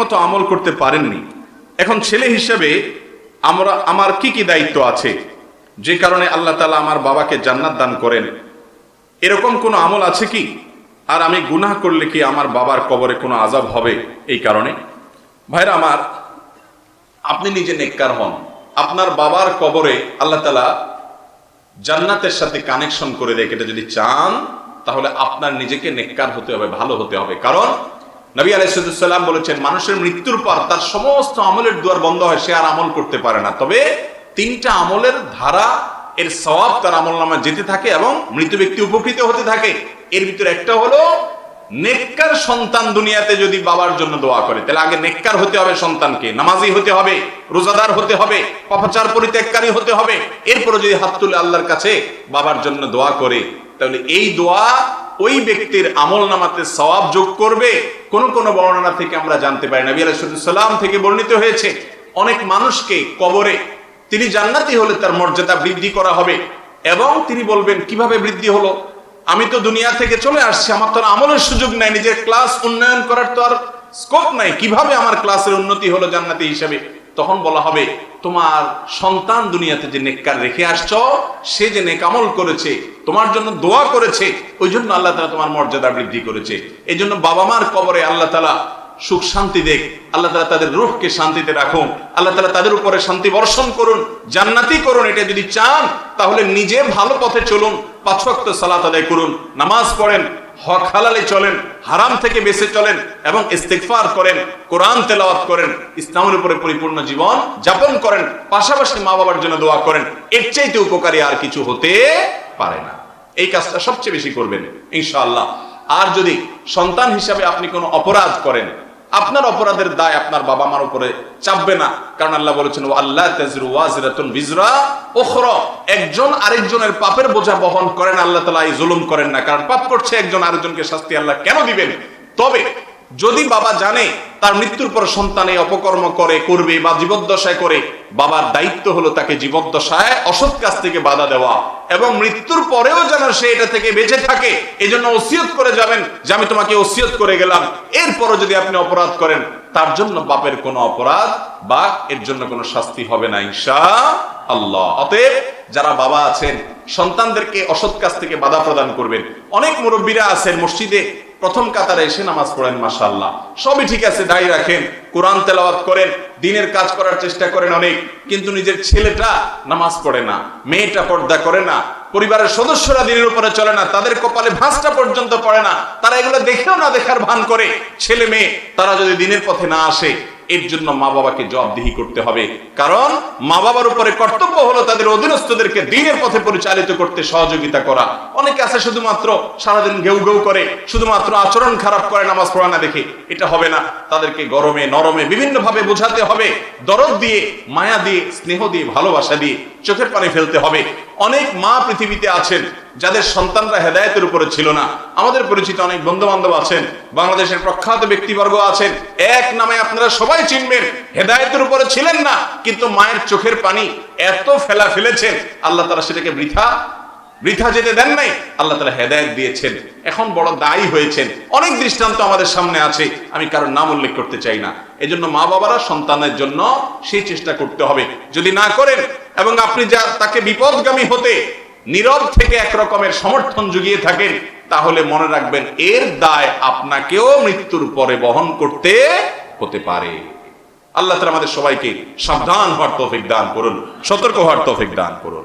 মতো আমল করতে পারেননি। এখন ছেলে হিসেবে আমার কি কি দায়িত্ব আছে যে কারণে আল্লাহ তাআলা আমার বাবাকে জান্নাত দান করেন, এরকম কোনো আমল আছে কি? আর আমি গুনাহ করলে কি আমার বাবার কবরে কোনো আযাব হবে এই কারণে? ভাইরা আমার, আপনি নিজে নেককার হন, আপনার বাবার কবরে আল্লাহ তাআলা জান্নাতের সাথে কানেকশন করে দেয়। এটা যদি চান তাহলে আপনার নিজেকে নেককার হতে হবে, ভালো হতে হবে। কারণ নবী আলাইহিস সালাম বলেছেন, মানুষের মৃত্যুর পর তার সমস্ত আমলের দুয়ার বন্ধ হয়, সে আর আমল করতে পারে না। তবে তিনটা আমলের ধারা এর সওয়াব তার আমলনামায় যেতে থাকে এবং মৃত ব্যক্তি উপকৃত হতে থাকে। এর ভিতরে একটা হলো নেককার সন্তান দুনিয়াতে যদি বাবার জন্য দোয়া করে, তাহলে আগে নেককার হতে হবে, সন্তানকে নামাজি হতে হবে, রোজাদার হতে হবে, পাপাচার পরিত্যাগকারী হতে হবে। এরপরে যদি হাত তুলে আল্লাহর কাছে বাবার জন্য দোয়া করে, তাহলে এই দোয়া ওই ব্যক্তির আমলনামাতে সওয়াব যোগ করবে। কোন কোন বর্ণনা থেকে আমরা জানতে পারি, নবী আলাইহিস সালাম থেকে বর্ণিত হয়েছে, অনেক মানুষকে কবরে তিনি জান্নাতি হলে তার মর্যাদা বৃদ্ধি করা হবে এবং তিনি বলবেন, কিভাবে বৃদ্ধি হলো? আমি তো দুনিয়া থেকে চলে আসছি, আমার তো আমলের সুযোগ নাই, নিজের ক্লাস উন্নয়ন করার তো আর স্কোপ নাই, কিভাবে আমার ক্লাসের উন্নতি হলো জান্নাতি হিসেবে? তখন বলা হবে, তোমার সন্তান দুনিয়াতে যে নেককার রেখে আসছো, সে যে নেক আমল করেছে, তোমার জন্য দোয়া করেছে, ওই জন্য আল্লাহ তাআলা তোমার মর্যাদা বৃদ্ধি করেছে। এই জন্য বাবা মার কবরে আল্লাহ তাআলা সুখ শান্তি দেখ, আল্লাহ তাআলা তাদের রূহকে শান্তিতে রাখুন, আল্লাহ তাআলা তাদের উপরে শান্তি বর্ষণ করুন, জান্নাতি করুন। এটা যদি চান তাহলে নিজে ভালো পথে চলুন, 5 ওয়াক্ত সালাত আদায় করুন, নামাজ পড়েন, হক হালালে চলেন, হারাম থেকে বেঁচে চলেন এবং ইস্তিগফার করেন, কোরআন তেলাওয়াত করেন, ইসলামের উপরে পরিপূর্ণ জীবন যাপন করেন, পাশাপাশি মা বাবার জন্য দোয়া করেন। এর চাইতে উপকারী আর কিছু হতে পারে না। এই কাজটা সবচেয়ে বেশি করবেন ইনশাআল্লাহ। আর যদি সন্তান হিসাবে আপনি কোনো অপরাধ করেন, আপনার অপরাধের দায় আপনার বাবা মার উপরে চাপবে না, কারণ আল্লাহ বলেছেন, ওয়াল্লা তাজরু ওয়াজিরাতুন বিজরা উখরা, একজন আরেকজনের পাপের বোঝা বহন করেন। আল্লাহ তাআলা এই জুলুম করেন না, কারণ পাপ করছে একজন, আরেকজনকে শাস্তি আল্লাহ কেন দিবেন? তবে যদি বাবা জানে তার মৃত্যুর পর সন্তান এই অপকর্ম করবে বা জীবদ্দশায় করে, বাবার দায়িত্ব হলো তাকে জীবদ্দশায় অসৎ কাজ থেকে বাধা দেওয়া এবং মৃত্যুর পরেও যেন সে এটা থেকে বেঁচে থাকে। এই জন্য ওসিয়ত করে যাবেন যে আমি তোমাকে ওসিয়ত করে গেলাম। এরপরও যদি আপনি অপরাধ করেন, তার জন্য বাপের কোনো অপরাধ বা এর জন্য কোনো শাস্তি হবে না ইনশাআল্লাহ। অতএব যারা বাবা আছেন, সন্তানদেরকে অসৎ কাজ থেকে বাধা প্রদান করবেন। অনেক মুরব্বীরা আছেন মসজিদে প্রথম কাতারে এসে নামাজ পড়েন, মাশাআল্লাহ, সবই ঠিক আছে, দাড়ি রাখেন, কোরআন তেলাওয়াত করেন, দ্বীনের কাজ করার চেষ্টা করেন অনেক, কিন্তু নিজের ছেলেটা নামাজ পড়ে না, মেয়েটা পর্দা করে না, পরিবারের সদস্যরা দ্বীনের উপরে চলে না, তাদের কপালে ভাঁজটা পর্যন্ত পড়ে না, তারা এগুলো দেখেও না দেখার ভান করে। ছেলে মেয়ে তারা যদি দ্বীনের পথে না আসে, এর জন্য মা বাবাকে জবাবদিহি করতে হবে। কারণ মা বাবার উপরে কর্তব্য হলো তাদের অধীনস্থদেরকে দ্বীনের পথে পরিচালিত করতে সহযোগিতা করা। অনেকে আছে শুধুমাত্র সারাদিন ঘেউ ঘেউ করে, শুধুমাত্র আচরণ খারাপ করে, নামাজ পড়া না দেখে। এটা হবে না, তাদেরকে গরমে নরমে বিভিন্ন ভাবে বোঝাতে হবে, দরদ দিয়ে, মায়া দিয়ে, স্নেহ দিয়ে, ভালোবাসা দিয়ে চোখের পানি ফেলতে হবে। অনেক মা পৃথিবীতে আছেন যাদের সন্তানরা হেদায়েতের উপরে ছিল না। আমাদের পরিচিত অনেক বন্ধু বান্ধব আছেন, বাংলাদেশের প্রখ্যাত ব্যক্তিবর্গ আছেন, এক নামে আপনারা সবাই চিনবেন, হেদায়েতের উপরে ছিলেন না, কিন্তু মায়ের চোখের পানি এত ফেলেছেন, আল্লাহ তাআলা সেটাকে বৃথা যেতে দেন নাই, আল্লাহ তাআলা হেদায়েত দিয়েছেন, এখন বড় দায়ী হয়েছেন। অনেক দৃষ্টান্ত আমাদের সামনে আছে, আমি কারোর নাম উল্লেখ করতে চাই না। এজন্য মা বাবারা সন্তানের জন্য সেই চেষ্টা করতে হবে। যদি না করেন এবং আপনি তাকে বিপদগামী হতে নীরব থেকে এক রকমের সমর্থন জুগিয়ে থাকেন, তাহলে মনে রাখবেন এর দায় আপনাকেও মৃত্যুর পরে বহন করতে হতে পারে। আল্লাহ তাআলা আমাদের সবাইকে সাবধান হওয়ার তৌফিক দান করুন, সতর্ক হওয়ার তৌফিক দান করুন।